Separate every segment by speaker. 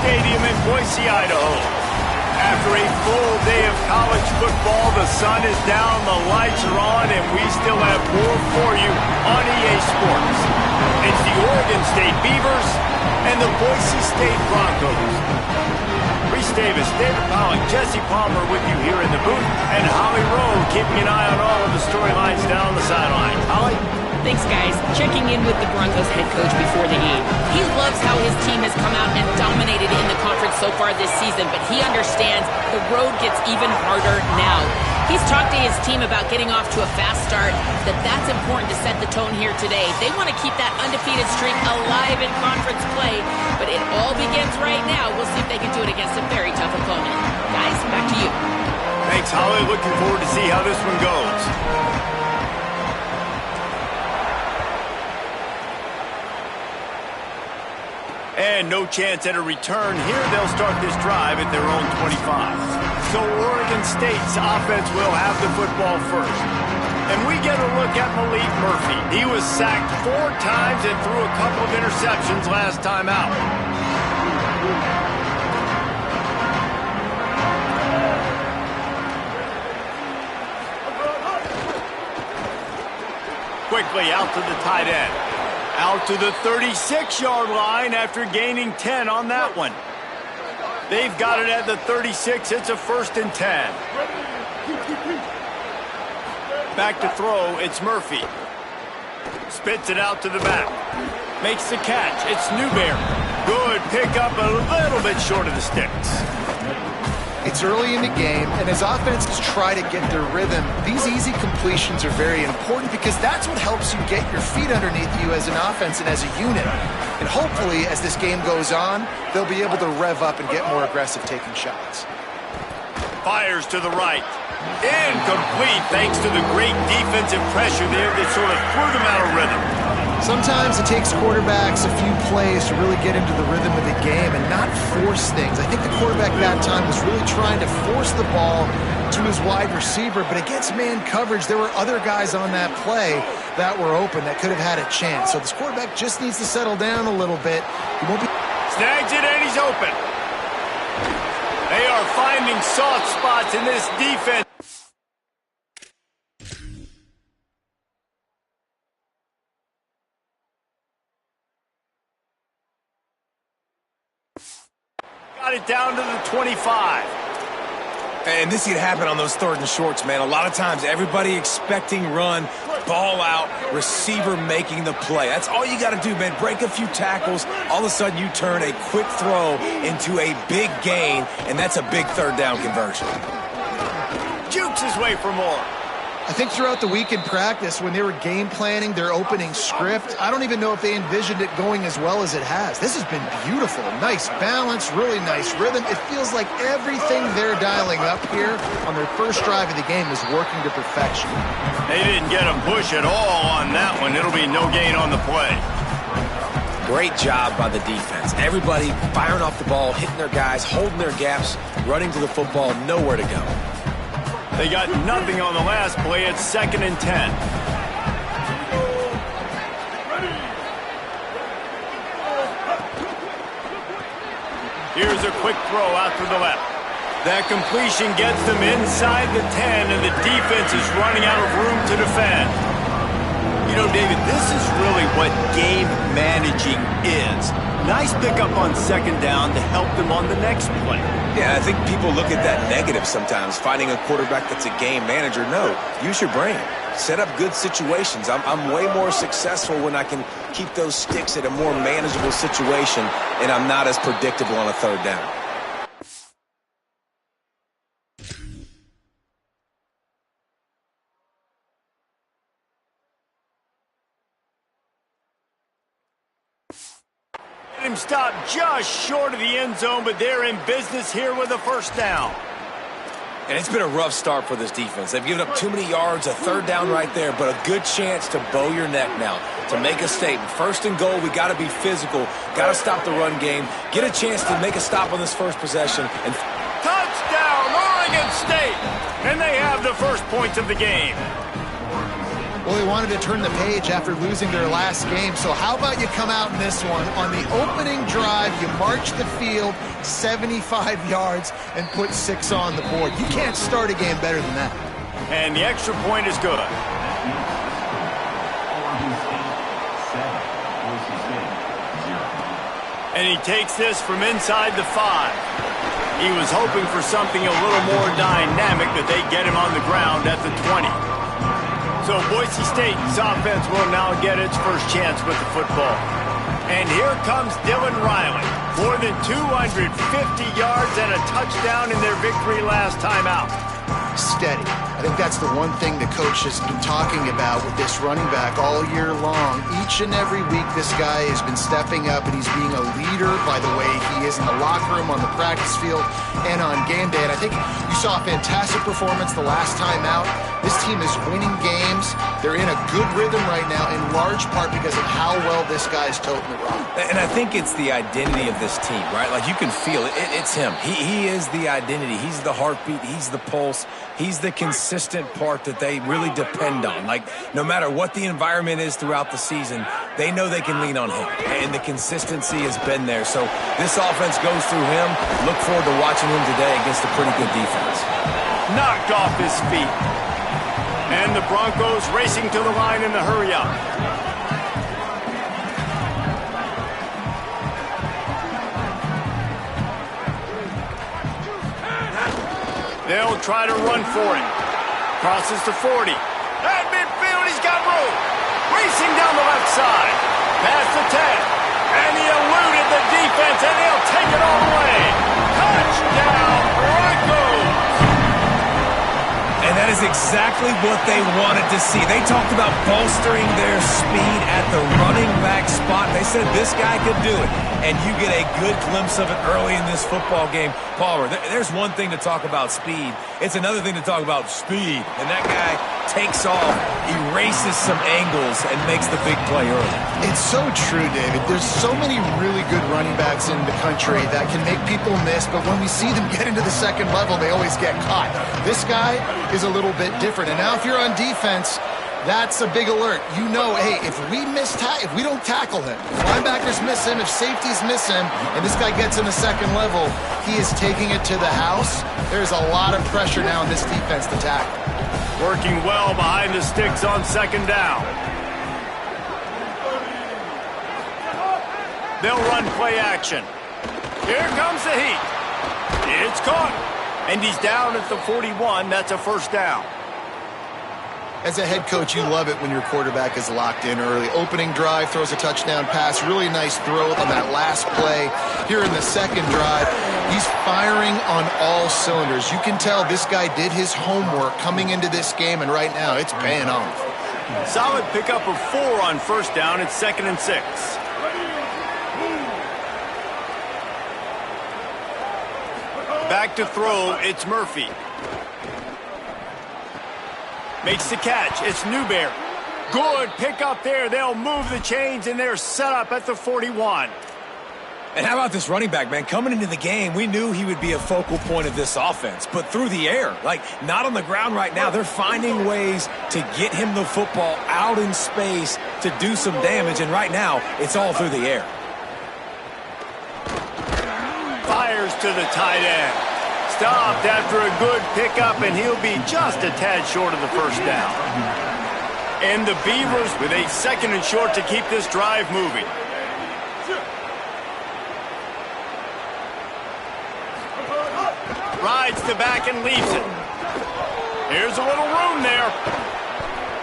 Speaker 1: Stadium in Boise, Idaho. After a full day of college football, the sun is down, the lights are on, and we still have more for you on EA Sports. It's the Oregon State Beavers and the Boise State Broncos. Reese Davis, David Pollock, Jesse Palmer with you here in the booth, and Holly Rowe keeping an eye on all of the storylines down the sideline. Holly?
Speaker 2: Thanks, guys. Checking in with the Broncos head coach before the game. He loves how his team has come out and dominated in the conference so far this season, but he understands the road gets even harder now. He's talked to his team about getting off to a fast start, that's important to set the tone here today. They want to keep that undefeated streak alive in conference play, but it all begins right now. We'll see if they can do it against a very tough opponent. Guys, back to you.
Speaker 1: Thanks, Holly. Looking forward to see how this one goes. And no chance at a return. Here they'll start this drive at their own 25. So Oregon State's offense will have the football first. And we get a look at Malik Murphy. He was sacked 4 times and threw a couple of interceptions last time out. Quickly out to the tight end. Out to the 36-yard line after gaining 10 on that one. They've got it at the 36. It's a 1st and 10. Back to throw. It's Murphy. Spits it out to the back. Makes the catch. It's Newberry. Good pickup, a little bit short of the sticks.
Speaker 3: It's early in the game, and as offenses try to get their rhythm, these easy completions are very important because that's what helps you get your feet underneath you as an offense and as a unit. And hopefully, as this game goes on, they'll be able to rev up and get more aggressive taking shots.
Speaker 1: Fires to the right. Incomplete thanks to the great defensive pressure there that sort of threw them out of rhythm.
Speaker 3: Sometimes it takes quarterbacks a few plays to really get into the rhythm of the game and not force things. I think the quarterback that time was really trying to force the ball to his wide receiver, but against man coverage, there were other guys on that play that were open that could have had a chance. So this quarterback just needs to settle down a little bit. He won't be...
Speaker 1: Snags it and he's open. They are finding soft spots in this defense. Got it down to the 25.
Speaker 4: And this could happen on those 3rd and shorts, man. A lot of times, everybody expecting run, ball out, receiver making the play. That's all you got to do, man. Break a few tackles. All of a sudden, you turn a quick throw into a big gain, and that's a big 3rd down conversion.
Speaker 1: Jukes his way for more.
Speaker 3: I think throughout the week in practice, when they were game planning their opening script, I don't even know if they envisioned it going as well as it has. This has been beautiful. Nice balance, really nice rhythm. It feels like everything they're dialing up here on their first drive of the game is working to perfection.
Speaker 1: They didn't get a push at all on that one. It'll be no gain on the play.
Speaker 4: Great job by the defense. Everybody firing off the ball, hitting their guys, holding their gaps, running to the football, nowhere to go.
Speaker 1: They got nothing on the last play. It's 2nd and 10. Here's a quick throw out to the left. That completion gets them inside the 10, and the defense is running out of room to defend. You know, David, this is really what game managing is. Nice pickup on 2nd down to help them on the next play.
Speaker 4: Yeah, I think people look at that negative sometimes, finding a quarterback that's a game manager. No, use your brain. Set up good situations. I'm way more successful when I can keep those sticks at a more manageable situation, and I'm not as predictable on a 3rd down.
Speaker 1: Him stop just short of the end zone, but they're in business here with a 1st down.
Speaker 4: And it's been a rough start for this defense. They've given up too many yards, a 3rd down right there, but a good chance to bow your neck now, to make a statement. 1st and goal, we got to be physical, got to stop the run game, get a chance to make a stop on this first possession. And
Speaker 1: touchdown, Oregon State! And they have the first points of the game.
Speaker 3: Well, they wanted to turn the page after losing their last game. So how about you come out in this one? On the opening drive, you march the field 75 yards and put 6 on the board. You can't start a game better than that.
Speaker 1: And the extra point is good. And he takes this from inside the 5. He was hoping for something a little more dynamic, that they get him on the ground at the 20. So Boise State's offense will now get its first chance with the football. And here comes Dylan Riley. More than 250 yards and a touchdown in their victory last time out.
Speaker 3: Steady. I think that's the one thing the coach has been talking about with this running back all year long. Each and every week, this guy has been stepping up, and he's being a leader by the way he is in the locker room, on the practice field, and on game day. And I think you saw a fantastic performance the last time out. This team is winning games. They're in a good rhythm right now, in large part because of how well this guy's toting the rock.
Speaker 4: And I think it's the identity of this team, right? Like, you can feel it. It's him. He is the identity. He's the heartbeat. He's the pulse. He's the consistent part that they really depend on. Like, no matter what the environment is throughout the season, they know they can lean on him. And the consistency has been there. So this offense goes through him. Look forward to watching him today against a pretty good defense.
Speaker 1: Knocked off his feet. And the Broncos racing to the line in the hurry-up. They'll try to run for it. Crosses to 40. At midfield, he's got room. Racing down the left side. Past the 10. And he eluded the defense, and he'll take it all the way. Touchdown, Broncos!
Speaker 4: And that is exactly what they wanted to see. They talked about bolstering their speed at the running back spot. They said this guy could do it. And you get a good glimpse of it early in this football game. Palmer, there's one thing to talk about speed. It's another thing to talk about speed. And that guy takes off, erases some angles, and makes the big play early.
Speaker 3: It's so true, David. There's so many really good running backs in the country that can make people miss, but when we see them get into the second level, they always get caught. This guy is a little bit different. And now if you're on defense, that's a big alert. You know, hey, if we don't tackle him, if linebackers miss him, if safeties miss him, and this guy gets in the second level, he is taking it to the house. There's a lot of pressure now in this defense to tackle.
Speaker 1: Working well behind the sticks on second down. They'll run play action. Here comes the heat. It's caught. And he's down at the 41. That's a first down.
Speaker 3: As a head coach, you love it when your quarterback is locked in early. Opening drive, throws a touchdown pass. Really nice throw on that last play. Here in the second drive, he's firing on all cylinders. You can tell this guy did his homework coming into this game, and right now it's paying off.
Speaker 1: Solid pickup of 4 on first down. It's 2nd and 6. Back to throw, it's Murphy. Makes the catch, it's Newberry. Good pickup there. They'll move the chains, and they're set up at the 41.
Speaker 4: And how about this running back, man? Coming into the game, we knew he would be a focal point of this offense. But through the air, like not on the ground right now, they're finding ways to get him the football out in space to do some damage. And right now, it's all through the air.
Speaker 1: Fires to the tight end. Stopped after a good pickup, and he'll be just a tad short of the first down. And the Beavers with a 2nd and short to keep this drive moving. Rides to back and leaves it. Here's a little room there.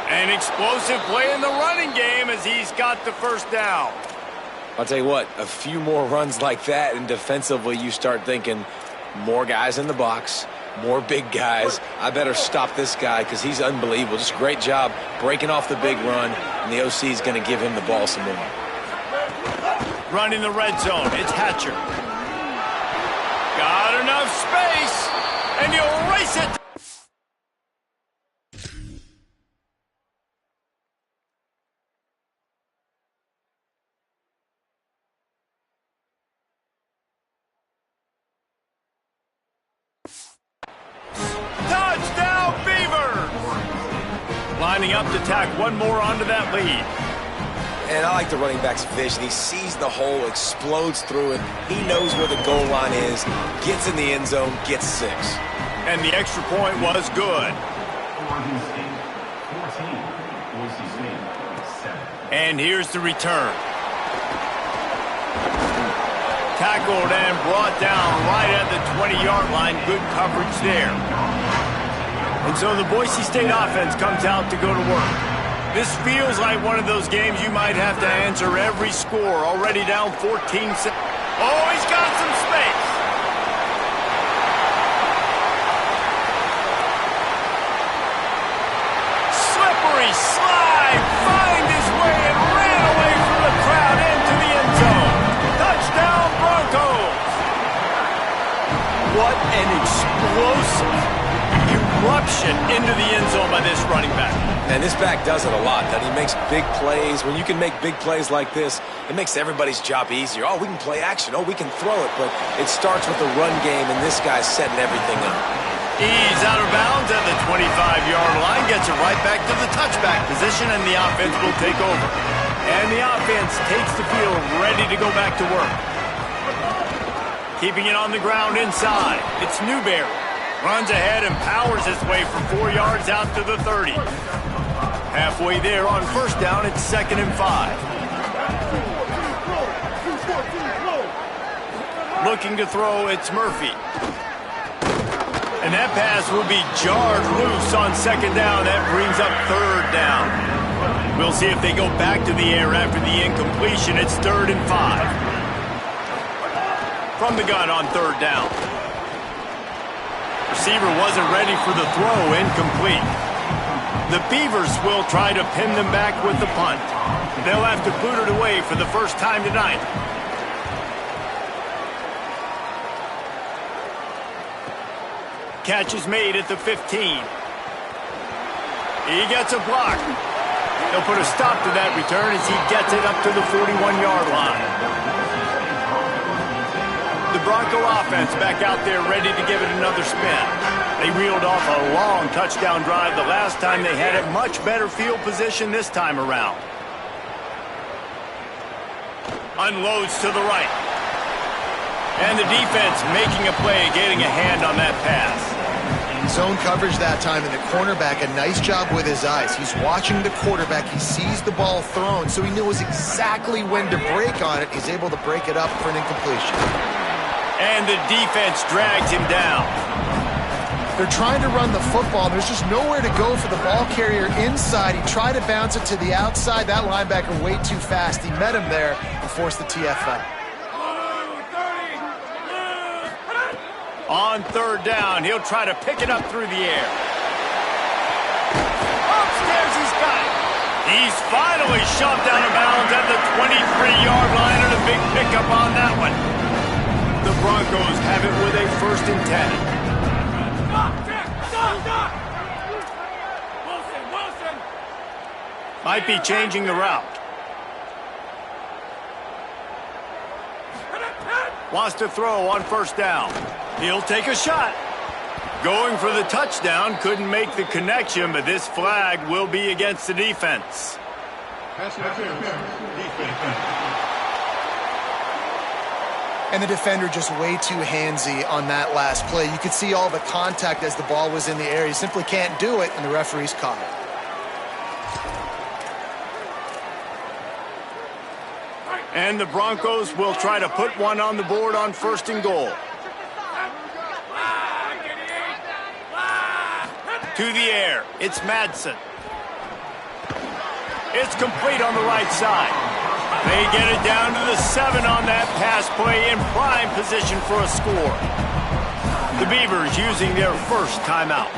Speaker 1: An explosive play in the running game as he's got the first down.
Speaker 5: I'll tell you what, a few more runs like that, and defensively you start thinking more guys in the box, more big guys. I better stop this guy because he's unbelievable. Just a great job breaking off the big run, and the OC is going to give him the ball some more.
Speaker 1: Run in the red zone. It's Hatcher. Got enough space, and he'll race it. lining up to tack one more onto that lead.
Speaker 5: And I like the running back's vision. He sees the hole, explodes through it. He knows where the goal line is, gets in the end zone, gets 6.
Speaker 1: And the extra point was good. And here's the return. Tackled and brought down right at the 20-yard line. Good coverage there. And so the Boise State offense comes out to go to work. This feels like one of those games you might have to answer every score. Already down 14. Oh, he's got some space. Slippery slide. Find his way and ran away from the crowd into the end zone. Touchdown, Broncos. What an explosive eruption into the end zone by this running back.
Speaker 5: And this back does it a lot. That he makes big plays. When you can make big plays like this, it makes everybody's job easier. Oh, we can play action. Oh, we can throw it. But it starts with the run game, and this guy's setting everything up.
Speaker 1: He's out of bounds at the 25-yard line. Gets it right back to the touchback position, and the offense will take over. And the offense takes the field, ready to go back to work. Keeping it on the ground inside. It's Newberry. Runs ahead and powers his way for 4 yards out to the 30. Halfway there on first down, it's 2nd and 5. Looking to throw, it's Murphy. And that pass will be jarred loose on 2nd down. That brings up 3rd down. We'll see if they go back to the air after the incompletion. It's 3rd and 5. From the gun on 3rd down. Receiver wasn't ready for the throw, incomplete. The Beavers will try to pin them back with the punt. They'll have to boot it away for the first time tonight. Catch is made at the 15. He gets a block. They'll put a stop to that return as he gets it up to the 41-yard line. The Bronco offense back out there ready to give it another spin. They reeled off a long touchdown drive the last time. They had it much better field position this time around. Unloads to the right. And the defense making a play, getting a hand on that pass.
Speaker 3: Zone coverage that time, and the cornerback, a nice job with his eyes. He's watching the quarterback. He sees the ball thrown, so he knows exactly when to break on it. He's able to break it up for an incompletion.
Speaker 1: And the defense drags him down.
Speaker 3: They're trying to run the football. There's just nowhere to go for the ball carrier inside. He tried to bounce it to the outside. That linebacker way too fast. He met him there and forced the TFL.
Speaker 1: On 3rd down, he'll try to pick it up through the air. Upstairs, he's got it. He's finally shoved out of bounds at the 23-yard line, and a big pickup on that one. The Broncos have it with a 1st and 10. Wilson. Might be changing the route. Wants to throw on 1st down. He'll take a shot. Going for the touchdown, couldn't make the connection, but this flag will be against the defense.
Speaker 3: And the defender just way too handsy on that last play. You could see all the contact as the ball was in the air. He simply can't do it, and the referee's caught it.
Speaker 1: And the Broncos will try to put one on the board on 1st and goal. To the air, it's Madsen. It's complete on the right side. They get it down to the 7 on that pass play, in prime position for a score. The Beavers using their 1st timeout.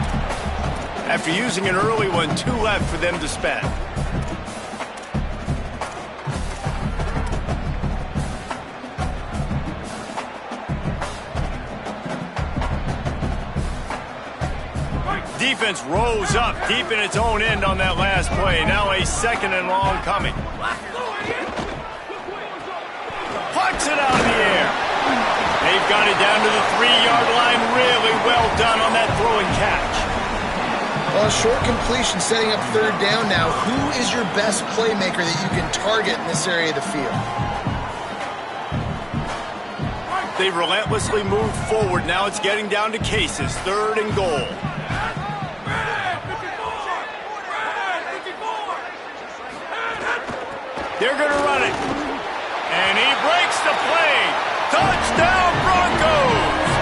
Speaker 1: After using an early one, 2 left for them to spend. Defense rose up deep in its own end on that last play. Now a 2nd and long coming. Pucks it out of the air. They've got it down to the 3-yard line. Really well done on that throw and catch.
Speaker 3: Well, a short completion setting up third down now. Who is your best playmaker that you can target in this area of the field?
Speaker 1: They've relentlessly moved forward. Now it's getting down to cases. 3rd and goal. They're going to run it. And he breaks the play. Touchdown, Broncos!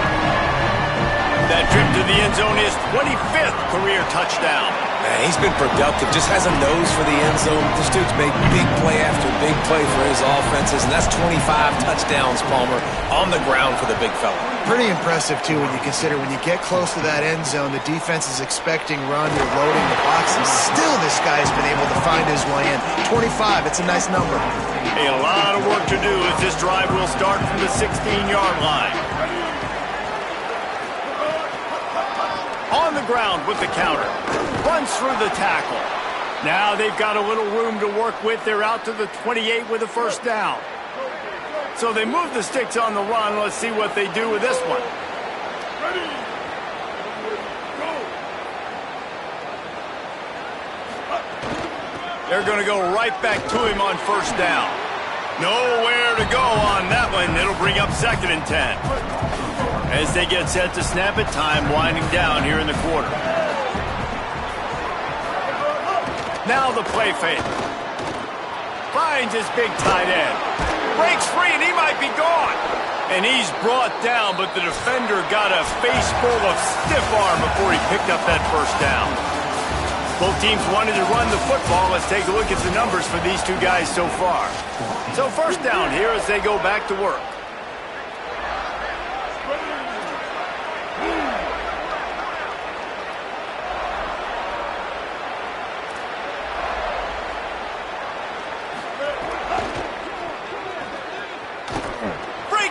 Speaker 1: That trip to the end zone is 25th career touchdown.
Speaker 4: Man, he's been productive, just has a nose for the end zone. This dude's made big play after big play for his offenses, and that's 25 touchdowns, Palmer, on the ground for the big fella.
Speaker 3: Pretty impressive, too, when you consider when you get close to that end zone, the defense is expecting run, you're loading the boxes. Still, this guy's been able to find his way in. 25, it's a nice number.
Speaker 1: A lot of work to do as this drive will start from the 16-yard line. On the ground with the counter. Runs through the tackle. Now they've got a little room to work with. They're out to the 28 with a first down. So they move the sticks on the run. Let's see what they do with this one. Ready. Go. They're going to go right back to him on first down. Nowhere to go on that one. It'll bring up 2nd and 10. As they get set to snap it, time winding down here in the quarter. Now the play fake. Finds his big tight end. Breaks free and he might be gone. And he's brought down, but the defender got a face full of stiff arm before he picked up that first down. Both teams wanted to run the football. Let's take a look at the numbers for these two guys so far. So first down here as they go back to work.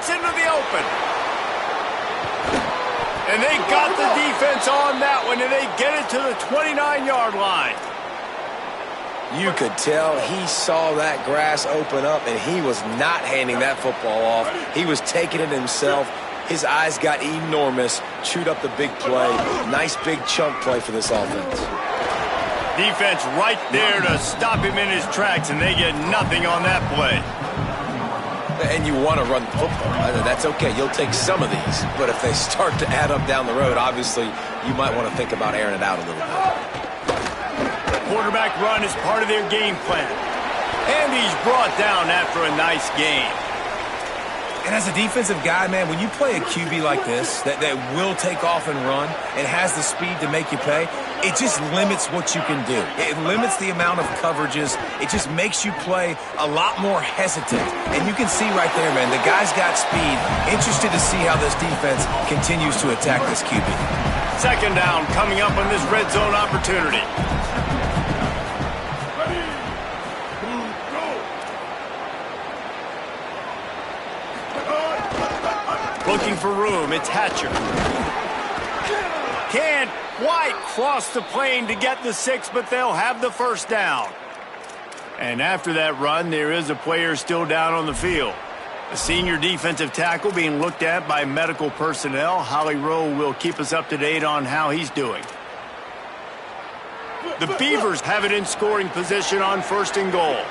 Speaker 1: Into the open. And they got the defense on that one, and they get it to the 29-yard line.
Speaker 5: You could tell he saw that grass open up, and he was not handing that football off. He was taking it himself. His eyes got enormous, chewed up the big play. Nice big chunk play for this offense.
Speaker 1: Defense right there to stop him in his tracks, and they get nothing on that play.
Speaker 5: And you want to run the football. That's okay. You'll take some of these. But if they start to add up down the road, obviously, you might want to think about airing it out a little bit.
Speaker 1: Quarterback run is part of their game plan. And he's brought down after a nice game.
Speaker 4: And as a defensive guy, man, when you play a QB like this that will take off and run and has the speed to make you pay, it just limits what you can do. It limits the amount of coverages. It just makes you play a lot more hesitant. And you can see right there, man, the guy's got speed. Interested to see how this defense continues to attack this QB.
Speaker 1: 2nd down coming up on this red zone opportunity. Looking for room, it's Hatcher. Can't quite cross the plane to get the 6, but they'll have the first down. And after that run, there is a player still down on the field. A senior defensive tackle being looked at by medical personnel. Holly Rowe will keep us up to date on how he's doing. The Beavers have it in scoring position on 1st and goal.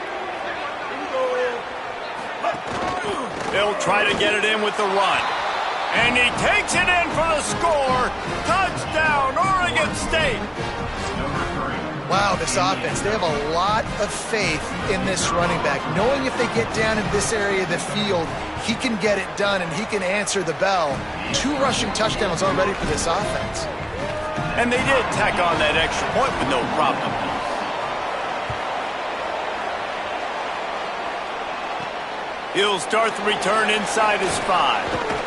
Speaker 1: They'll try to get it in with the run. And he takes it in for the score. Touchdown, Oregon State.
Speaker 3: Wow, this offense, they have a lot of faith in this running back. Knowing if they get down in this area of the field, he can get it done and he can answer the bell. 2 rushing touchdowns already for this offense.
Speaker 1: And they did tack on that extra point with no problem. He'll start the return inside his 5.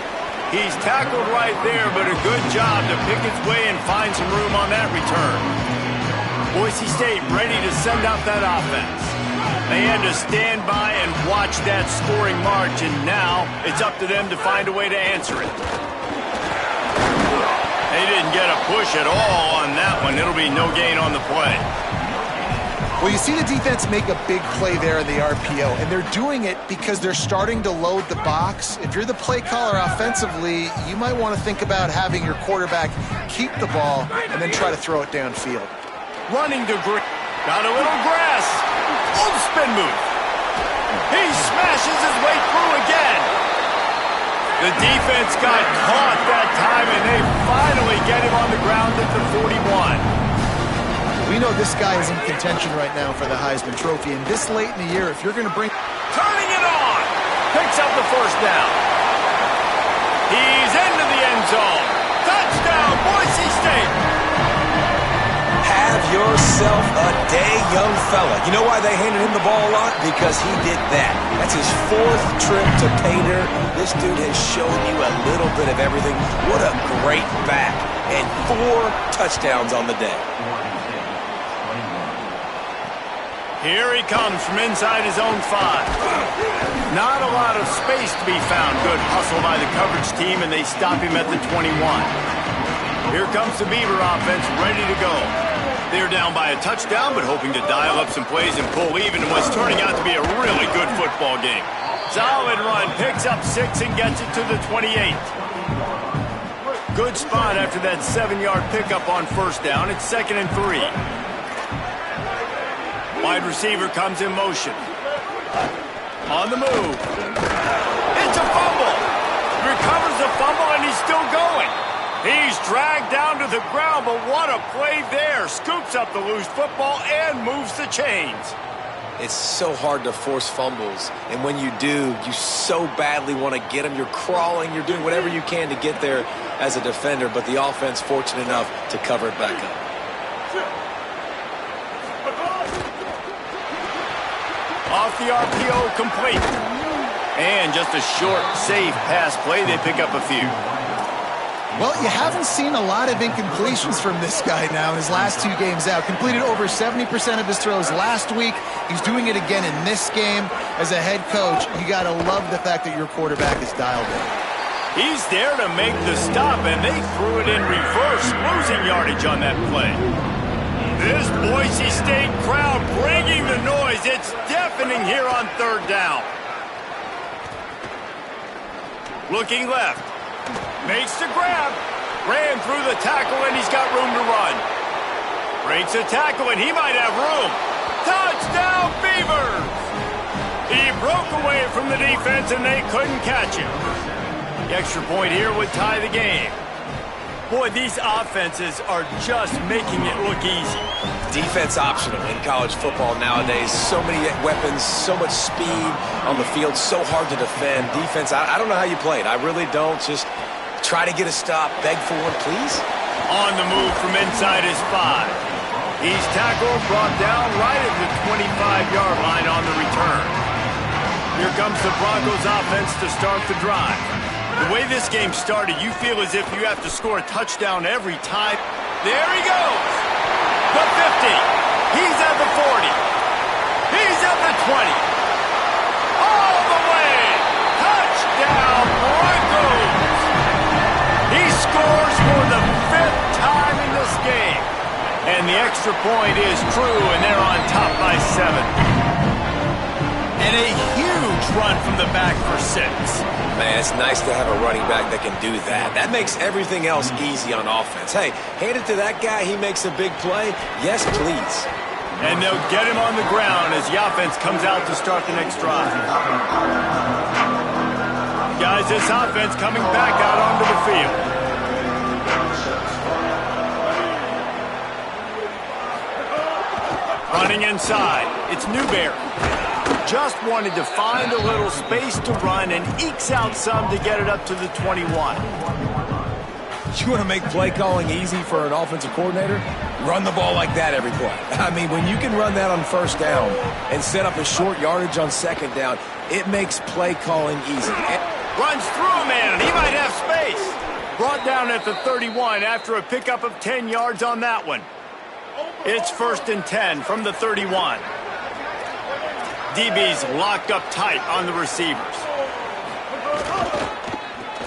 Speaker 1: He's tackled right there, but a good job to pick his way and find some room on that return. Boise State ready to send out that offense. They had to stand by and watch that scoring march, and now it's up to them to find a way to answer it. They didn't get a push at all on that one. It'll be no gain on the play.
Speaker 3: Well, you see the defense make a big play there in the RPO, and they're doing it because they're starting to load the box. If you're the play caller offensively, you might want to think about having your quarterback keep the ball and then try to throw it downfield.
Speaker 1: Running to Green. Got a little grass. Oh, the spin move. He smashes his way through again. The defense got caught that time, and they finally get him on the ground at the 41.
Speaker 3: We know this guy is in contention right now for the Heisman Trophy, and this late in the year, if you're going to bring...
Speaker 1: Turning it on. Picks up the first down. He's into the end zone. Touchdown, Boise State.
Speaker 4: Have yourself a day, young fella. You know why they handed him the ball a lot? Because he did that. That's his 4th trip to pay dirt. This dude has shown you a little bit of everything. What a great back. And 4 touchdowns on the day.
Speaker 1: Here he comes from inside his own 5. Not a lot of space to be found. Good hustle by the coverage team, and they stop him at the 21. Here comes the Beaver offense ready to go. They're down by a touchdown, but hoping to dial up some plays and pull even in what's turning out to be a really good football game. Solid run, picks up 6 and gets it to the 28. Good spot after that 7-yard pickup on first down. It's 2nd and 3. Wide receiver comes in motion. On the move. It's a fumble. Recovers the fumble, and he's still going. He's dragged down to the ground, but what a play there. Scoops up the loose football and moves the chains.
Speaker 5: It's so hard to force fumbles, and when you do, you so badly want to get them. You're crawling, you're doing whatever you can to get there as a defender, but the offense fortunate enough to cover it back up.
Speaker 1: Off the RPO, complete. And just a short, safe pass play. They pick up a few.
Speaker 3: Well, you haven't seen a lot of incompletions from this guy now in his last 2 games out. Completed over 70% of his throws last week. He's doing it again in this game. As a head coach, you got to love the fact that your quarterback is dialed in.
Speaker 1: He's there to make the stop, and they threw it in reverse, losing yardage on that play. This Boise State crowd bringing the noise. It's deafening here on 3rd down. Looking left. Makes the grab. Ran through the tackle, and he's got room to run. Breaks a tackle, and he might have room. Touchdown, Beavers! He broke away from the defense, and they couldn't catch him. The extra point here would tie the game. Boy, these offenses are just making it look easy.
Speaker 5: Defense optional in college football nowadays. So many weapons, so much speed on the field, so hard to defend. Defense, I don't know how you play it. I really don't. Just try to get a stop, beg for one, please.
Speaker 1: On the move from inside his 5. He's tackled, brought down right at the 25-yard line on the return. Here comes the Broncos offense to start the drive. The way this game started, you feel as if you have to score a touchdown every time. There he goes. The 50. He's at the 40. He's at the 20. All the way. Touchdown, Broncos. He scores for the 5th time in this game. And the extra point is true, and they're on top by 7. And a huge run from the back for 6.
Speaker 5: Man, it's nice to have a running back that can do that. That makes everything else easy on offense. Hey, hand it to that guy. He makes a big play. Yes, please.
Speaker 1: And they'll get him on the ground as the offense comes out to start the next drive. Guys, this offense coming back out onto the field. Running inside. It's Newberry. Just wanted to find a little space to run and ekes out some to get it up to the 21.
Speaker 4: You want to make play calling easy for an offensive coordinator? Run the ball like that every play. I mean, when you can run that on first down and set up a short yardage on second down, it makes play calling easy.
Speaker 1: Runs through a man, and he might have space. Brought down at the 31 after a pickup of 10 yards on that one. It's 1st and 10 from the 31. DB's locked up tight on the receivers.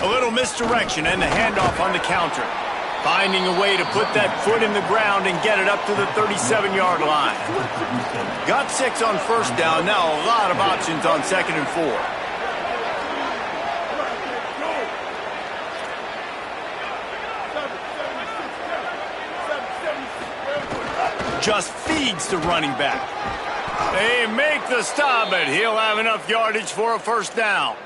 Speaker 1: A little misdirection and the handoff on the counter. Finding a way to put that foot in the ground and get it up to the 37-yard line. Got 6 on first down. Now a lot of options on 2nd and 4. Just feeds the running back. They make the stop, but he'll have enough yardage for a first down.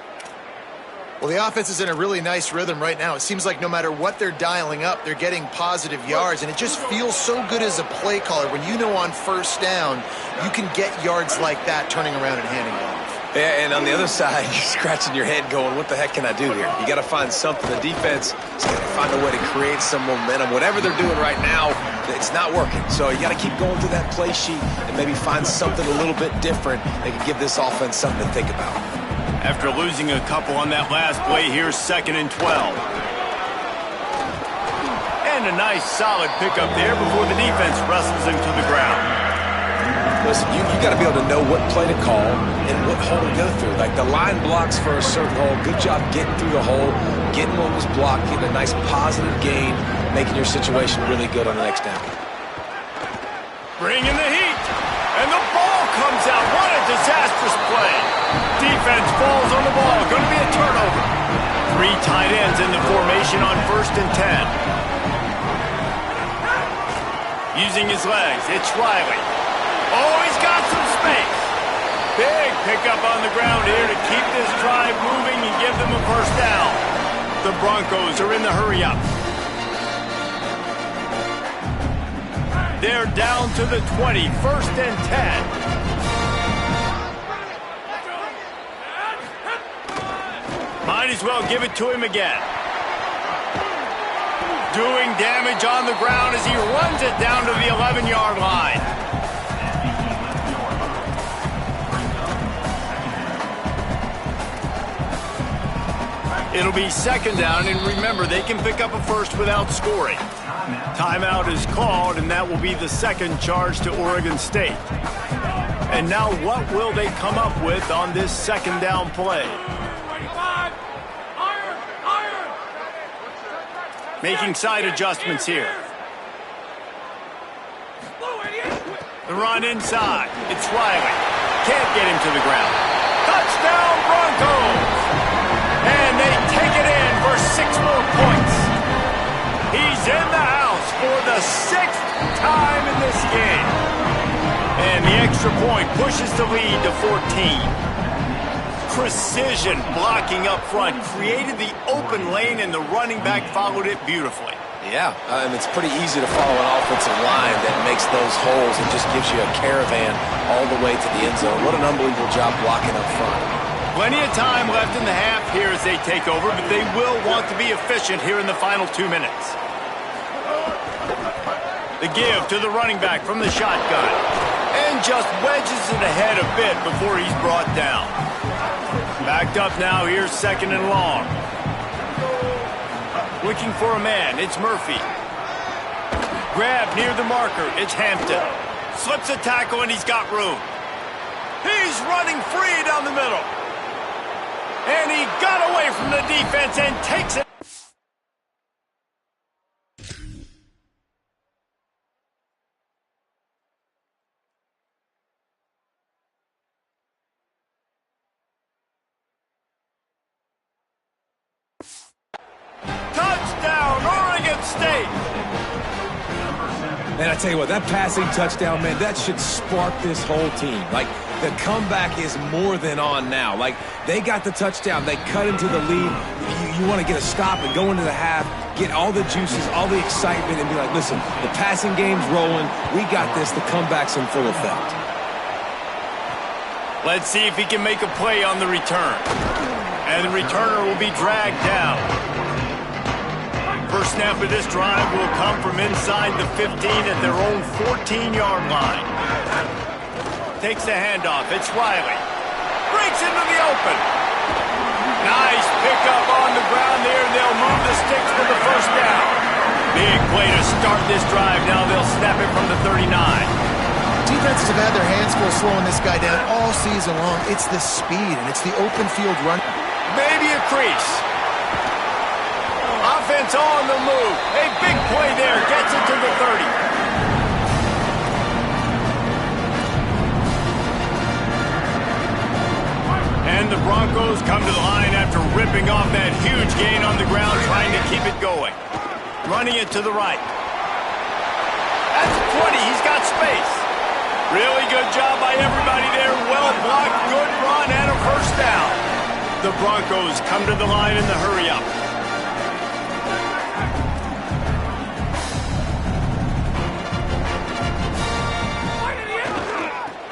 Speaker 3: Well, the offense is in a really nice rhythm right now. It seems like no matter what they're dialing up, they're getting positive yards, and it just feels so good as a play caller when you know on first down you can get yards like that turning around and handing it off.
Speaker 5: Yeah, and on the other side, you're scratching your head going, what the heck can I do here? You got to find something. The defense is going to find a way to create some momentum. Whatever they're doing right now, it's not working. So you got to keep going through that play sheet and maybe find something a little bit different that can give this offense something to think about.
Speaker 1: After losing a couple on that last play, here's 2nd and 12. And a nice solid pickup there before the defense wrestles him to the ground.
Speaker 5: Listen, you got to be able to know what play to call and what hole to go through. Like the line blocks for a certain hole. Good job getting through the hole, getting what was blocked, getting a nice positive gain, making your situation really good on the next down.
Speaker 1: Bringing the heat. And the ball comes out. What a disastrous play. Defense falls on the ball. Going to be a turnover. 3 tight ends in the formation on 1st and 10. Using his legs, it's Riley. Oh, he's got some space. Big pickup on the ground here to keep this drive moving and give them a first down. The Broncos are in the hurry-up. They're down to the 20, 1st and 10. Might as well give it to him again. Doing damage on the ground as he runs it down to the 11-yard line. It'll be 2nd down, and remember, they can pick up a first without scoring. Timeout is called, and that will be the 2nd charge to Oregon State. And now what will they come up with on this 2nd down play? Making side adjustments here. The run inside. It's Riley. Can't get him to the ground. Touchdown Broncos! And they take it in for 6 more points. He's in the house for the 6th time in this game. And the extra point pushes the lead to 14. Precision blocking up front created the open lane, and the running back followed it beautifully.
Speaker 5: Yeah, it's pretty easy to follow an offensive line that makes those holes and just gives you a caravan all the way to the end zone. What an unbelievable job blocking up front.
Speaker 1: Plenty of time left in the half here as they take over, but they will want to be efficient here in the final 2 minutes. The give to the running back from the shotgun. And just wedges it ahead a bit before he's brought down. Backed up now, here's 2nd and long. Looking for a man, it's Murphy. Grab near the marker, it's Hampton. Slips a tackle and he's got room. He's running free down the middle. And he got away from the defense and takes it. Touchdown, Oregon State!
Speaker 4: Man, I tell you what, that passing touchdown, man, that should spark this whole team. Like, the comeback is more than on now. Like, they got the touchdown. They cut into the lead. You want to get a stop and go into the half, get all the juices, all the excitement, and be like, listen, the passing game's rolling. We got this. The comeback's in full effect.
Speaker 1: Let's see if he can make a play on the return. And the returner will be dragged down. First snap of this drive will come from inside the 15 at their own 14-yard line. Takes the handoff. It's Riley. Breaks into the open. Nice pickup on the ground there. They'll move the sticks for the first down. Big play to start this drive. Now they'll snap it from the 39.
Speaker 3: Defenses have had their hands full slowing this guy down all season long. It's the speed, and it's the open field run.
Speaker 1: Maybe a crease. Offense on the move. A big play Broncos come to the line after ripping off that huge gain on the ground, trying to keep it going. Running it to the right. That's 20. He's got space. Really good job by everybody there. Well blocked, good run, and a first down. The Broncos come to the line in the hurry-up.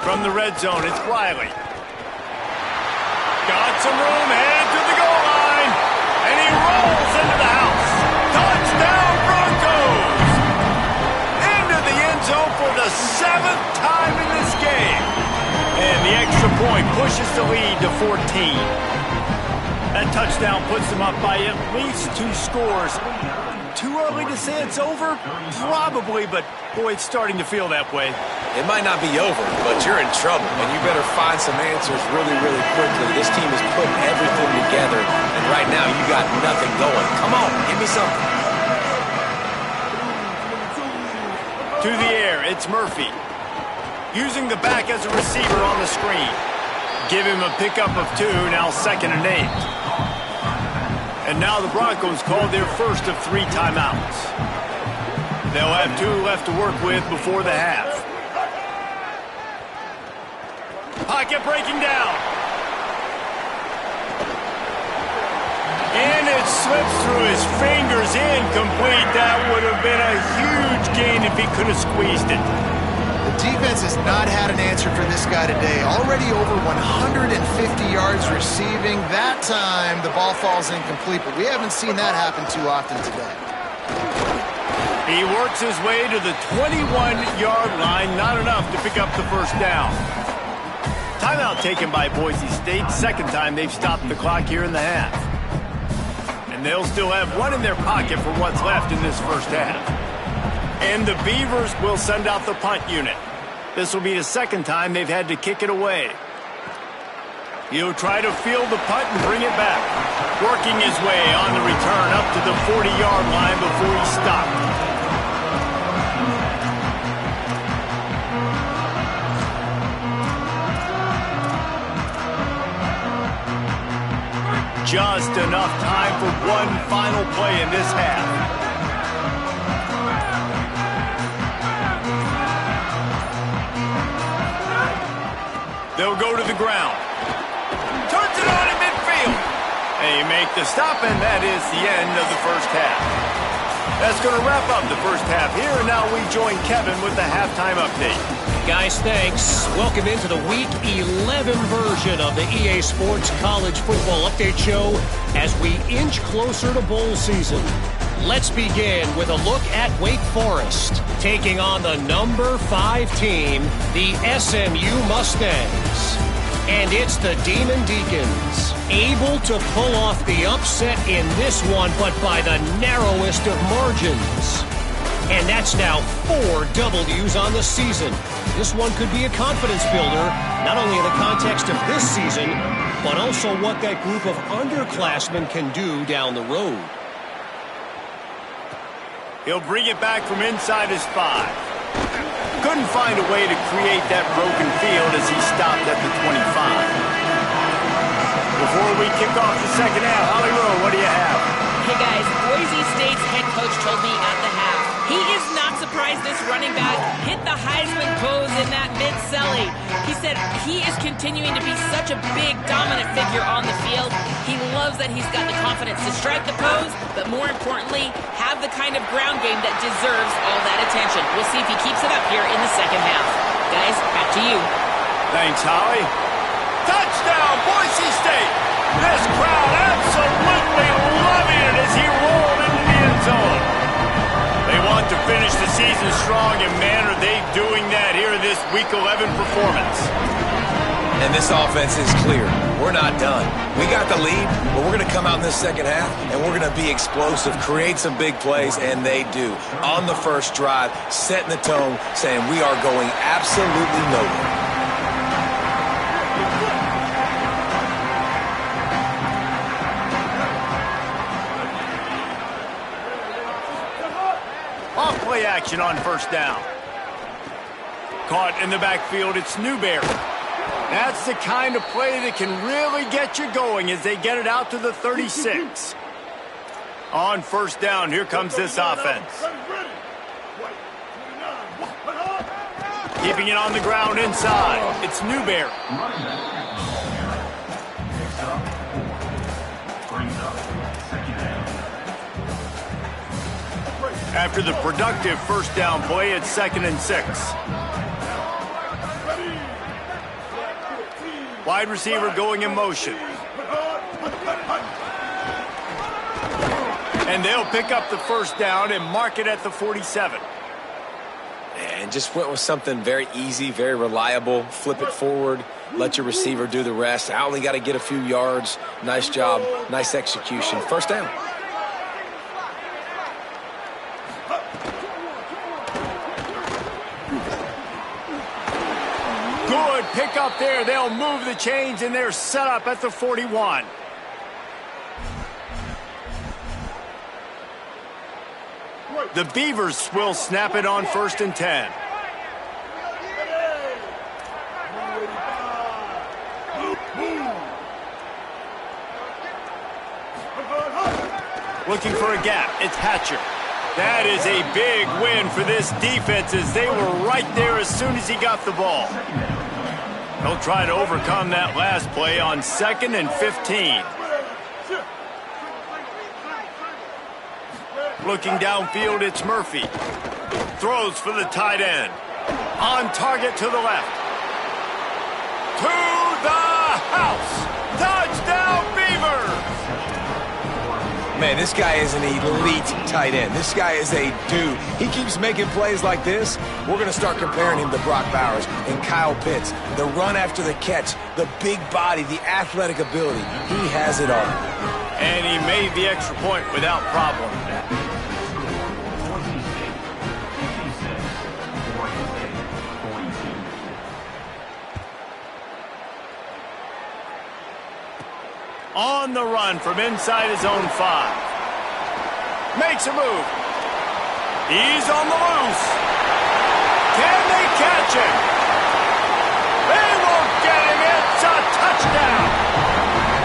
Speaker 1: From the red zone, it's Riley. Got some room, headed to the goal line, and he rolls into the house. Touchdown, Broncos! Into the end zone for the 7th time in this game. And the extra point pushes the lead to 14. That touchdown puts them up by at least 2 scores. Too early to say it's over? Probably, but boy, it's starting to feel that way.
Speaker 5: It might not be over, but you're in trouble, and you better find some answers really, really quickly. This team is putting everything together, and right now you got nothing going. Come on, give me something.
Speaker 1: To the air, it's Murphy. Using the back as a receiver on the screen. Give him a pickup of 2, now 2nd and 8. And now the Broncos called their first of 3 timeouts. They'll have 2 left to work with before the half. Pocket breaking down. And it slips through his fingers, incomplete. That would have been a huge gain if he could have squeezed it.
Speaker 3: The defense has not had an answer for this guy today. Already over 150 yards receiving. That time, the ball falls incomplete, but we haven't seen that happen too often today.
Speaker 1: He works his way to the 21-yard line. Not enough to pick up the first down. Timeout taken by Boise State. 2nd time they've stopped the clock here in the half. And they'll still have 1 in their pocket for what's left in this first half. And the Beavers will send out the punt unit. This will be the 2nd time they've had to kick it away. He'll try to field the punt and bring it back. Working his way on the return up to the 40-yard line before he stopped. Just enough time for one final play in this half. They'll go to the ground. Turns it on in midfield. They make the stop, and that is the end of the first half. That's going to wrap up the first half here, and now we join Kevin with the halftime update.
Speaker 6: Guys, thanks. Welcome into the Week 11 version of the EA Sports College Football Update Show as we inch closer to bowl season. Let's begin with a look at Wake Forest, taking on the number 5 team, the SMU Mustangs. And it's the Demon Deacons, able to pull off the upset in this one, but by the narrowest of margins. And that's now 4 W's on the season. This one could be a confidence builder, not only in the context of this season, but also what that group of underclassmen can do down the road.
Speaker 1: He'll bring it back from inside his 5. Couldn't find a way to create that broken field as he stopped at the 25. Before we kick off the second half, Holly Rowe, what do you have?
Speaker 2: Hey guys, Boise State's head coach told me at the half he is not surprised this running back hit the Heisman pose in that mid-celly. He said he is continuing to be such a big, dominant figure on the field. He loves that he's got the confidence to strike the pose, but more importantly, have the kind of ground game that deserves all that attention. We'll see if he keeps it up here in the second half. Guys, back to you.
Speaker 1: Thanks, Holly. Touchdown, Boise State! This crowd absolutely loving it as he rolled into the end zone. They want to finish the season strong, and man, are they doing that here in this Week 11 performance.
Speaker 5: And this offense is clear. We're not done. We got the lead, but we're going to come out in this second half, and we're going to be explosive, create some big plays, and they do. On the first drive, setting the tone, saying we are going absolutely nowhere.
Speaker 1: Play action on first down. Caught in the backfield, it's Newberry. That's the kind of play that can really get you going as they get it out to the 36. On first down, here comes this offense. Keeping it on the ground inside. It's Newberry. After the productive first down play, it's 2nd and 6. Wide receiver going in motion. And they'll pick up the first down and mark it at the 47.
Speaker 5: And just went with something very easy, very reliable. Flip it forward, let your receiver do the rest. I only got to get a few yards. Nice job, nice execution. First down.
Speaker 1: Good pick up there. They'll move the chains, and they're set up at the 41. The Beavers will snap it on 1st and 10. Looking for a gap. It's Hatcher. That is a big win for this defense as they were right there as soon as he got the ball. They'll try to overcome that last play on 2nd and 15. Looking downfield, it's Murphy. Throws for the tight end. On target to the left. To the house. Touchdown, Beavers!
Speaker 4: Man, this guy is an elite tight end. This guy is a dude. He keeps making plays like this. We're going to start comparing him to Brock Bowers and Kyle Pitts. The run after the catch, the big body, the athletic ability. He has it all.
Speaker 1: And he made the extra point without problem. On the run from inside his own 5. Makes a move. He's on the loose. Can they catch him? They won't get him. It's a touchdown.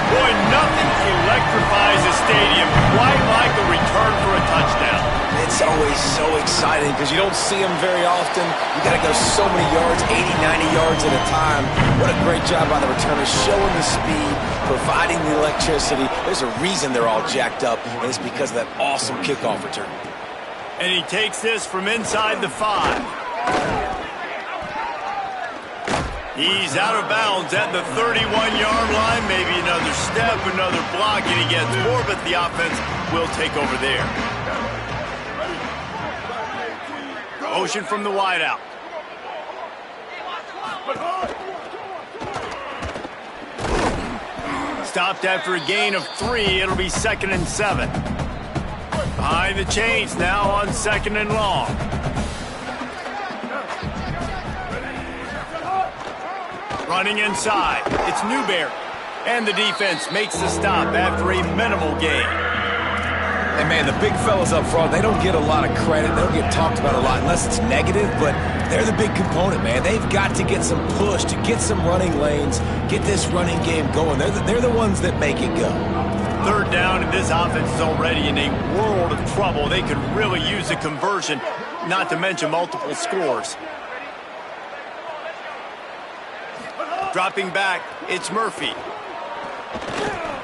Speaker 1: Boy, nothing electrifies a stadium quite like a return for a touchdown.
Speaker 5: It's always so exciting because you don't see them very often. You got to go so many yards, 80, 90 yards at a time. What a great job by the returners, showing the speed, providing the electricity. There's a reason they're all jacked up, and it's because of that awesome kickoff return.
Speaker 1: And he takes this from inside the 5. He's out of bounds at the 31-yard line. Maybe another step, another block, and he gets more, but the offense will take over there. Motion from the wideout. Stopped after a gain of 3. It'll be 2nd and 7. Behind the chains now on 2nd and long. Running inside. It's Newberry. And the defense makes the stop after a minimal gain.
Speaker 4: And, man, the big fellas up front, they don't get a lot of credit. They don't get talked about a lot unless it's negative, but they're the big component, man. They've got to get some push, to get some running lanes, get this running game going. They're the ones that make it go.
Speaker 1: 3rd down, and this offense is already in a world of trouble. They could really use a conversion, not to mention multiple scores. Dropping back, it's Murphy.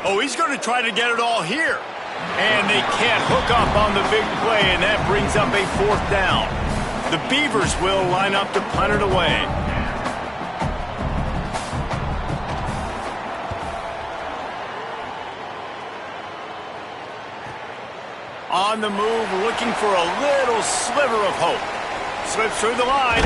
Speaker 1: Oh, he's going to try to get it all here. And they can't hook up on the big play, and that brings up a 4th down. The Beavers will line up to punt it away. On the move, looking for a little sliver of hope. Slips through the line.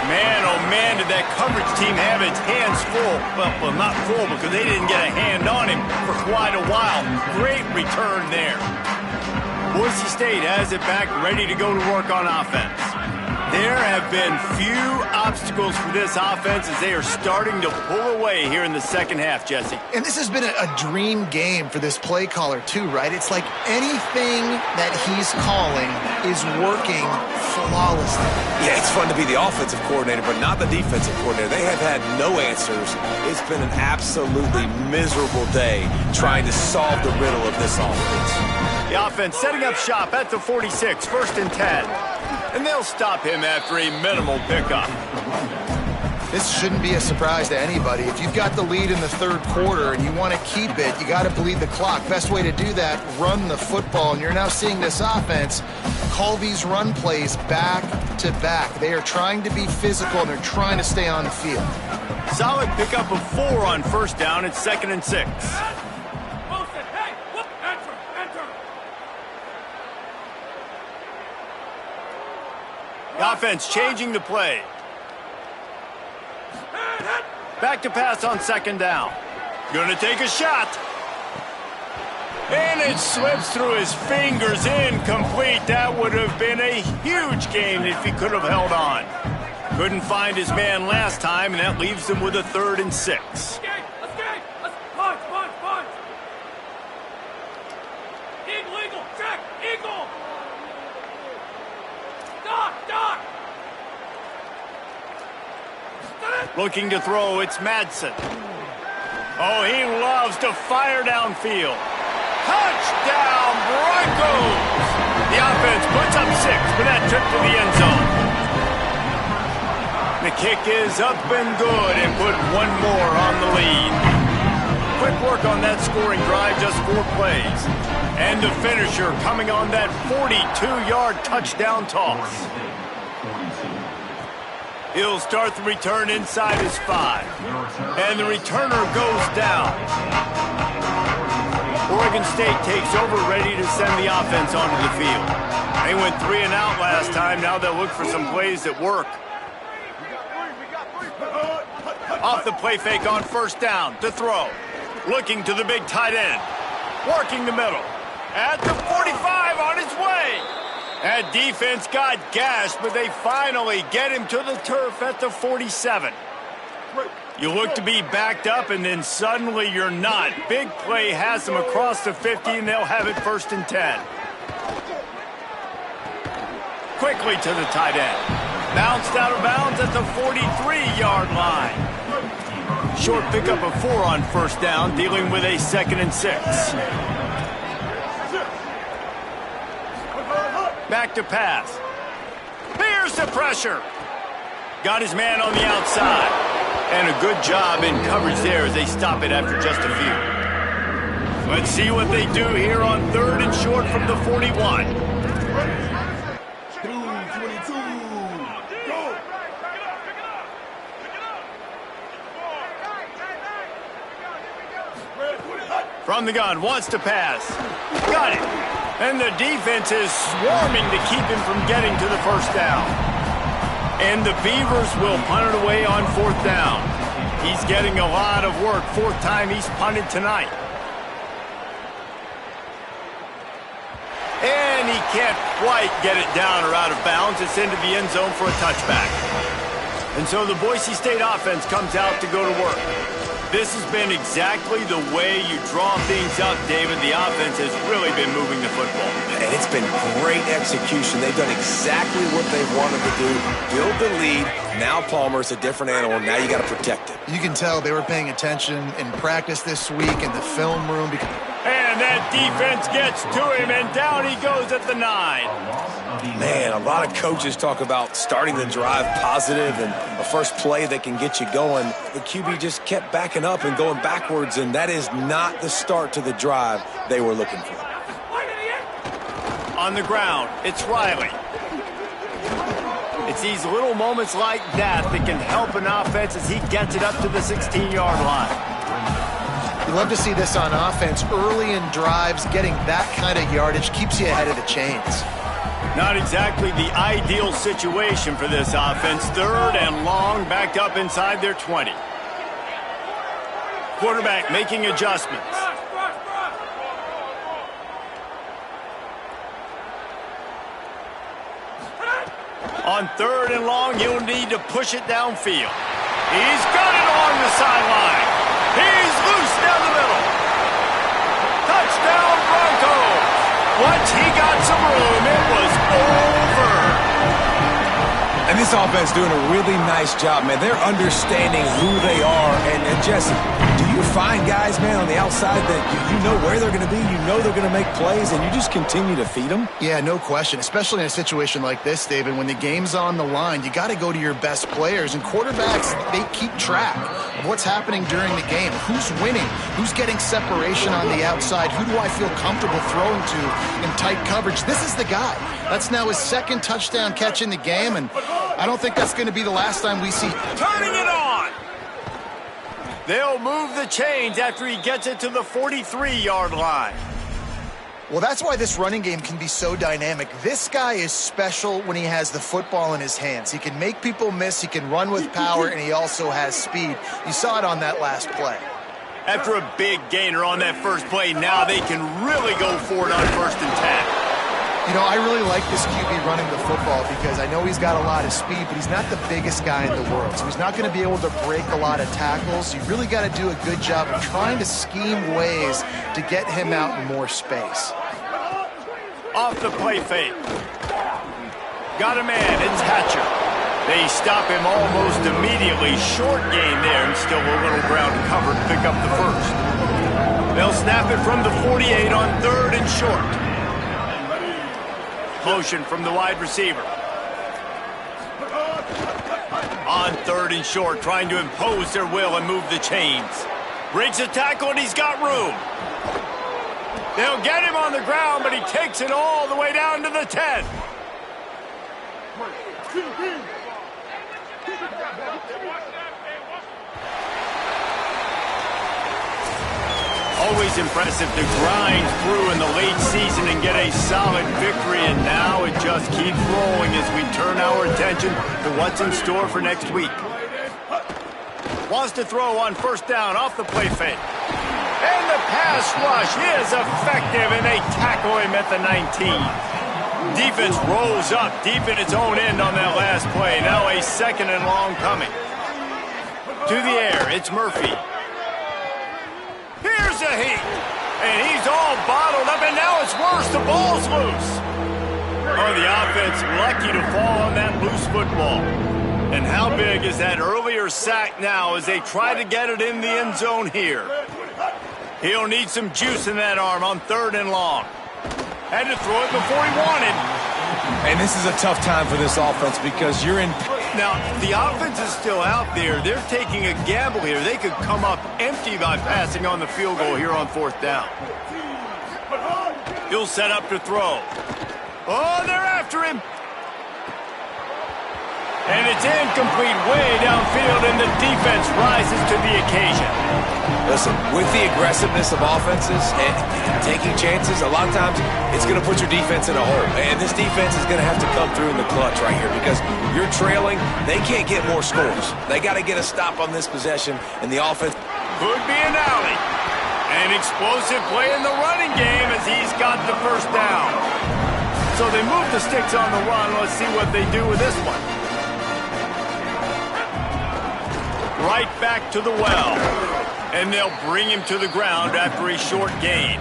Speaker 1: Man, oh man, did that coverage team have its hands full. Well, not full because they didn't get a hand on him for quite a while. Great return there. Boise State has it back, ready to go to work on offense. There have been few obstacles for this offense as they are starting to pull away here in the second half, Jesse.
Speaker 3: And this has been a dream game for this play caller too, right? It's like anything that he's calling is working flawlessly.
Speaker 4: Yeah, it's fun to be the offensive coordinator, but not the defensive coordinator. They have had no answers. It's been an absolutely miserable day trying to solve the riddle of this offense.
Speaker 1: The offense setting up shop at the 46, 1st and 10. And they'll stop him after a minimal pickup.
Speaker 3: This shouldn't be a surprise to anybody. If you've got the lead in the third quarter and you want to keep it, you got to bleed the clock. Best way to do that, run the football. And you're now seeing this offense call these run plays back to back. They are trying to be physical and they're trying to stay on the field.
Speaker 1: Solid pickup of 4 on 1st down. It's 2nd and 6. The offense changing the play. Back to pass on 2nd down. Gonna take a shot. And it slips through his fingers, incomplete. That would have been a huge gain if he could have held on. Couldn't find his man last time, and that leaves him with a 3rd and 6.
Speaker 7: Let's punch. Eagle, check, eagle. Doc.
Speaker 1: Looking to throw, it's Madsen. Oh, he loves to fire downfield. Touchdown, Broncos! The offense puts up 6 for that trip to the end zone. The kick is up and good and put one more on the lead. Quick work on that scoring drive, just 4 plays. And the finisher coming on that 42-yard touchdown toss. He'll start the return inside his 5. And the returner goes down. Oregon State takes over, ready to send the offense onto the field. They went 3 and out last time. Now they'll look for some plays that work. Off the play fake on 1st down to throw. Looking to the big tight end. Working the middle. At the 45 on his way. That defense got gashed, but they finally get him to the turf at the 47. You look to be backed up, and then suddenly you're not. Big play has them across the 50, and they'll have it 1st and 10. Quickly to the tight end. Bounced out of bounds at the 43-yard line. Short pickup of 4 on 1st down, dealing with a 2nd and 6. Back to pass. Here's the pressure. Got his man on the outside. And a good job in coverage there as they stop it after just a few. Let's see what they do here on 3rd and short from the 41. From the gun, wants to pass. Got it. And the defense is swarming to keep him from getting to the 1st down. And the Beavers will punt it away on 4th down. He's getting a lot of work. 4th time he's punted tonight. And he can't quite get it down or out of bounds. It's into the end zone for a touchback. And so the Boise State offense comes out to go to work. This has been exactly the way you draw things up, David. The offense has really been moving the football.
Speaker 4: And it's been great execution. They've done exactly what they wanted to do. Build the lead. Now Palmer's a different animal. Now you got to protect it.
Speaker 3: You can tell they were paying attention in practice this week in the film room.
Speaker 1: And that defense gets to him, and down he goes at the 9.
Speaker 4: Man, a lot of coaches talk about starting the drive positive and a first play that can get you going. The QB just kept backing up and going backwards, and that is not the start to the drive they were looking for.
Speaker 1: On the ground, it's Riley. It's these little moments like that that can help an offense as he gets it up to the 16-yard line.
Speaker 3: You love to see this on offense. Early in drives, getting that kind of yardage keeps you ahead of the chains.
Speaker 1: Not exactly the ideal situation for this offense. 3rd and long, backed up inside their 20. Quarterback making adjustments. On 3rd and long, you'll need to push it downfield. He's got it along the sideline. He's loose down the middle. Touchdown, Broncos. Once he got some room, it was over.
Speaker 4: And this offense doing a really nice job, man. They're understanding who they are. And Jesse, do you find guys, man, on the outside that you know where they're going to be, you know they're going to make plays, and you just continue to feed them?
Speaker 3: Yeah, no question, especially in a situation like this, David. When the game's on the line, you got to go to your best players. And quarterbacks, they keep track of what's happening during the game. Who's winning? Who's getting separation on the outside? Who do I feel comfortable throwing to in tight coverage? This is the guy. That's now his 2nd touchdown catch in the game, and I don't think that's going to be the last time we see.
Speaker 1: Turning it on. They'll move the chains after he gets it to the 43-yard line.
Speaker 3: Well, that's why this running game can be so dynamic. This guy is special when he has the football in his hands. He can make people miss, he can run with power, and he also has speed. You saw it on that last play.
Speaker 1: After a big gainer on that first play, now they can really go for it on 1st and 10.
Speaker 3: You know, I really like this QB running the football because I know he's got a lot of speed, but he's not the biggest guy in the world. So he's not going to be able to break a lot of tackles. You really got to do a good job of trying to scheme ways to get him out in more space.
Speaker 1: Off the play fake. Got a man, it's Hatcher. They stop him almost immediately. Short gain there, and still a little ground covered to pick up the first. They'll snap it from the 48 on 3rd and short. Motion from the wide receiver. On 3rd and short, trying to impose their will and move the chains. Breaks a tackle, and he's got room. They'll get him on the ground, but he takes it all the way down to the 10. Always impressive to grind through in the late season and get a solid victory, and now it just keeps rolling as we turn our attention to what's in store for next week. Wants to throw on 1st down off the play fake. And the pass rush is effective, and they tackle him at the 19. Defense rolls up deep in its own end on that last play. Now a 2nd and long coming. To the air, it's Murphy. Here's a heat, and he's all bottled up, and now it's worse. The ball's loose. Oh, the offense lucky to fall on that loose football. And how big is that earlier sack now as they try to get it in the end zone here? He'll need some juice in that arm on 3rd and long. Had to throw it before he wanted.
Speaker 4: And this is a tough time for this offense because you're in.
Speaker 1: Now, the offense is still out there. They're taking a gamble here. They could come up empty by passing on the field goal here on 4th down. He'll set up to throw. Oh, they're after him. And it's incomplete way downfield, and the defense rises to the occasion.
Speaker 5: Listen, with the aggressiveness of offenses and taking chances, a lot of times it's going to put your defense in a hole. And this defense is going to have to come through in the clutch right here because you're trailing. They can't get more scores. They got to get a stop on this possession, and the offense
Speaker 1: could be an alley. An explosive play in the running game as he's got the 1st down. So they move the sticks on the run. Let's see what they do with this one. Right back to the well. And they'll bring him to the ground after a short gain.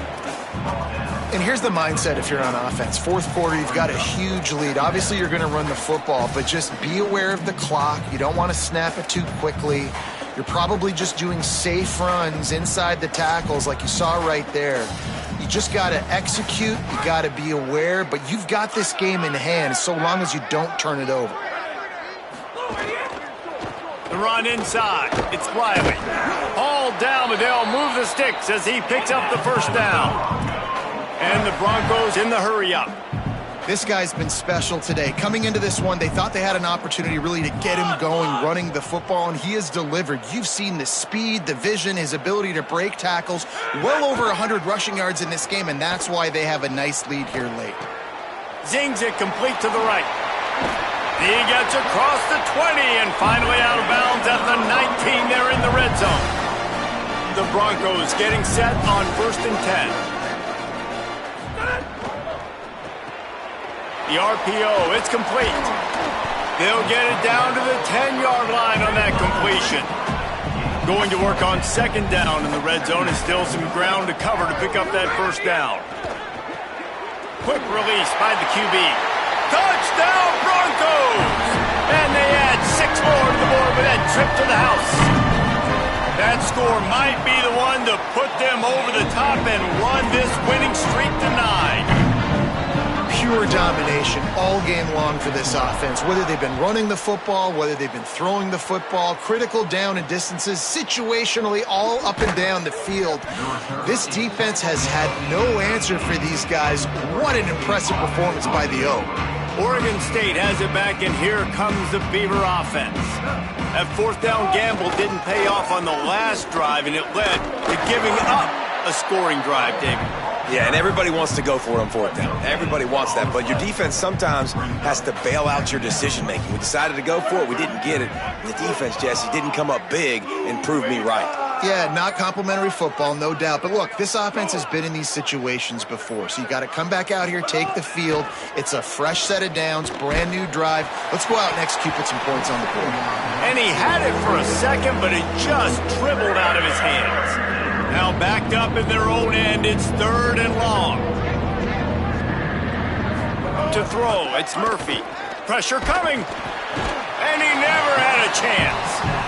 Speaker 3: And here's the mindset if you're on offense. 4th quarter, you've got a huge lead. Obviously, you're going to run the football, but just be aware of the clock. You don't want to snap it too quickly. You're probably just doing safe runs inside the tackles like you saw right there. You just got to execute. You got to be aware, but you've got this game in hand so long as you don't turn it over.
Speaker 1: The run inside. It's Riley. All down, but they'll move the sticks as he picks up the 1st down. And the Broncos in the hurry-up.
Speaker 3: This guy's been special today. Coming into this one, they thought they had an opportunity really to get him going, running the football, and he has delivered. You've seen the speed, the vision, his ability to break tackles. Well over 100 rushing yards in this game, and that's why they have a nice lead here late.
Speaker 1: Zings it complete to the right. He gets across the 20 and finally out of bounds at the 19 there in the red zone. The Broncos getting set on 1st and 10. The RPO, it's complete. They'll get it down to the 10-yard line on that completion. Going to work on second down in the red zone, and still some ground to cover to pick up that first down. Quick release by the QB. Touchdown Broncos! And they add 6 more to the board with that trip to the house. That score might be the one to put them over the top and run this winning streak to 9.
Speaker 3: Pure domination all game long for this offense. Whether they've been running the football, whether they've been throwing the football, critical down and distances, situationally all up and down the field. This defense has had no answer for these guys. What an impressive performance by the O.
Speaker 1: Oregon State has it back, and here comes the Beaver offense. That fourth down gamble didn't pay off on the last drive, and it led to giving up a scoring drive, David.
Speaker 4: Yeah, and everybody wants to go for it on fourth down. Everybody wants that, but your defense sometimes has to bail out your decision-making. We decided to go for it. We didn't get it. And the defense, Jesse, didn't come up big and prove me right.
Speaker 3: Yeah, not complimentary football, no doubt. But look, this offense has been in these situations before, so you got to come back out here, take the field. It's a fresh set of downs, brand new drive. Let's go out and execute, put some points on the board.
Speaker 1: And he had it for a second, but it just dribbled out of his hands. Now backed up in their own end, it's third and long. To throw, it's Murphy. Pressure coming, and he never had a chance.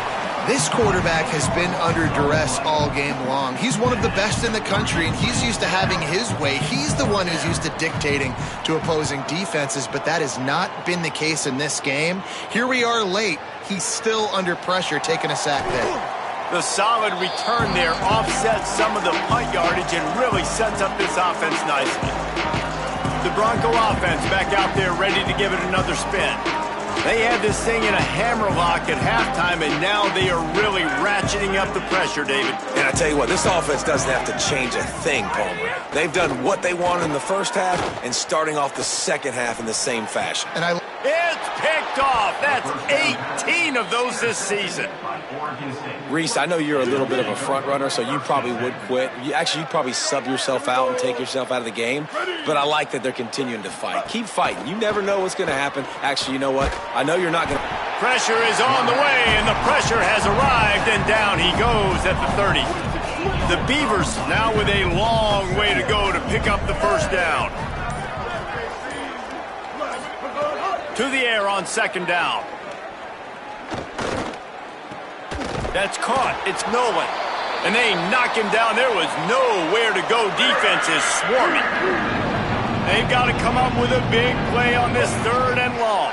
Speaker 3: This quarterback has been under duress all game long. He's one of the best in the country, and he's used to having his way. He's the one who's used to dictating to opposing defenses, but that has not been the case in this game. Here we are late. He's still under pressure, taking a sack there.
Speaker 1: The solid return there offsets some of the punt yardage and really sets up this offense nicely. The Bronco offense back out there ready to give it another spin. They had this thing in a hammerlock at halftime, and now they are really ratcheting up the pressure, David.
Speaker 4: And I tell you what, this offense doesn't have to change a thing, Palmer. They've done what they wanted in the first half and starting off the second half in the same fashion.
Speaker 3: And
Speaker 1: it's picked off. That's 18 of those this season.
Speaker 5: Reese, I know you're a little bit of a front runner, so you probably would quit. You'd probably sub yourself out and take yourself out of the game. But I like that they're continuing to fight. Keep fighting. You never know what's going to happen. Actually, you know what? I know you're not going to.
Speaker 1: Pressure is on the way, and the pressure has arrived, and down he goes at the 30. The Beavers now with a long way to go to pick up the first down. To the air on second down. That's caught. It's Nolan. And they knock him down. There was nowhere to go. Defense is swarming. They've got to come up with a big play on this third and long.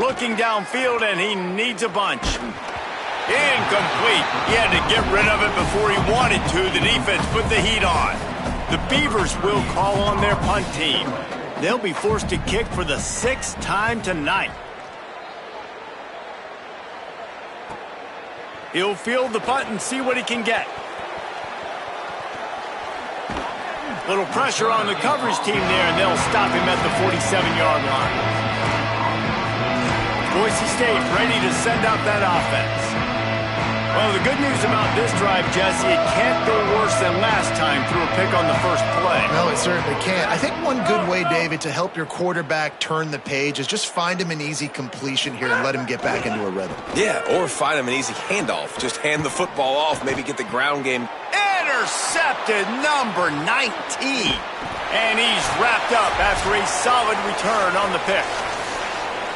Speaker 1: Looking downfield, and he needs a bunch. Incomplete. He had to get rid of it before he wanted to. The defense put the heat on. The Beavers will call on their punt team. They'll be forced to kick for the 6th time tonight. He'll field the punt and see what he can get. Little pressure on the coverage team there, and they'll stop him at the 47-yard line. Boise State ready to send out that offense. Well, the good news about this drive, Jesse, it can't go worse than last time through a pick on the first play.
Speaker 3: No, it certainly can't. I think one good way, David, to help your quarterback turn the page is just find him an easy completion here and let him get back into a rhythm.
Speaker 4: Yeah, or find him an easy handoff. Just hand the football off, maybe get the ground game.
Speaker 1: Intercepted, number 19. And he's wrapped up after a solid return on the pick.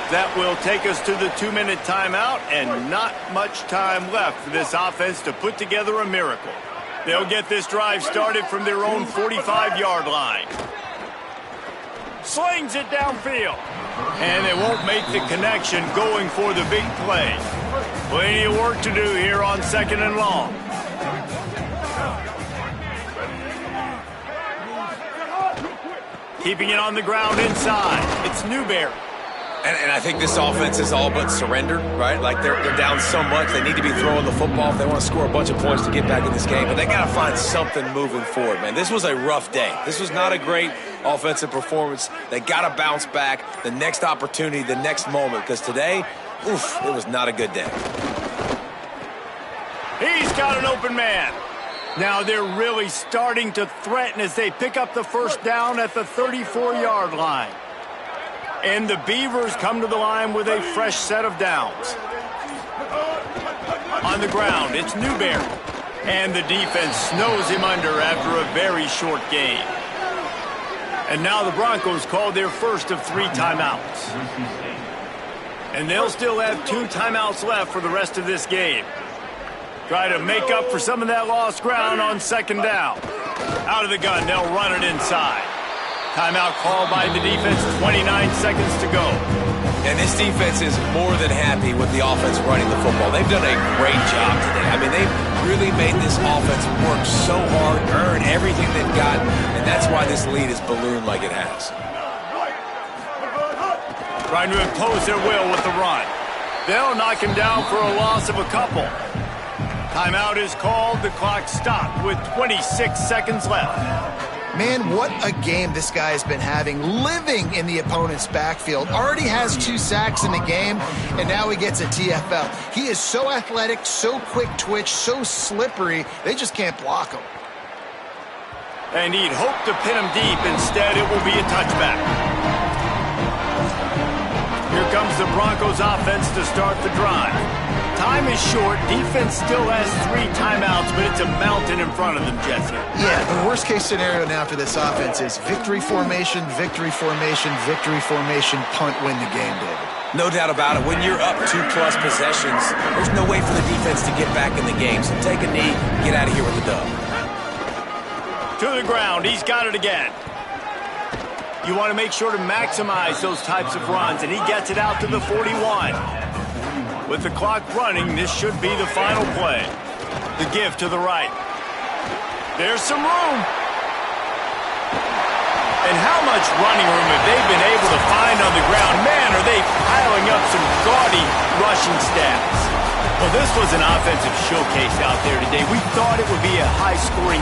Speaker 1: That will take us to the 2-minute timeout, and not much time left for this offense to put together a miracle. They'll get this drive started from their own 45-yard line. Slings it downfield. And they won't make the connection going for the big play. Plenty of work to do here on second and long. Keeping it on the ground inside. It's Newberry.
Speaker 4: And I think this offense is all but surrendered, right? Like they're down so much, they need to be throwing the football if they want to score a bunch of points to get back in this game. But they got to find something moving forward, man. This was a rough day. This was not a great offensive performance. They got to bounce back the next opportunity, the next moment, because today, it was not a good day.
Speaker 1: He's got an open man. Now they're really starting to threaten as they pick up the first down at the 34-yard line. And the Beavers come to the line with a fresh set of downs. On the ground, it's Newberry. And the defense snows him under after a very short game. And now the Broncos called their first of 3 timeouts. And they'll still have 2 timeouts left for the rest of this game. Try to make up for some of that lost ground on second down. Out of the gun, they'll run it inside. Timeout called by the defense, 29 seconds to go.
Speaker 4: And this defense is more than happy with the offense running the football. They've done a great job today. I mean, they've really made this offense work so hard, earn everything they've gotten, and that's why this lead is ballooned like it has.
Speaker 1: Trying to impose their will with the run. They'll knock him down for a loss of a couple. Timeout is called. The clock stopped with 26 seconds left.
Speaker 3: Man, what a game this guy has been having, living in the opponent's backfield. Already has 2 sacks in the game, and now he gets a TFL. He is so athletic, so quick twitch, so slippery, they just can't block him.
Speaker 1: And he'd hoped to pin him deep. Instead, it will be a touchback. Here comes the Broncos offense to start the drive. Time is short. Defense still has 3 timeouts, but it's a mountain in front of them, Jesse.
Speaker 3: Yeah, the worst-case scenario now for this offense is victory formation, victory formation, victory formation, punt, win the game, David.
Speaker 4: No doubt about it. When you're up 2+ possessions, there's no way for the defense to get back in the game. So take a knee, get out of here with the dub.
Speaker 1: To the ground. He's got it again. You want to make sure to maximize those types of runs, and he gets it out to the 41. With the clock running, this should be the final play. The give to the right. There's some room. And how much running room have they been able to find on the ground? Man, are they piling up some gaudy rushing stats. Well, this was an offensive showcase out there today. We thought it would be a high-scoring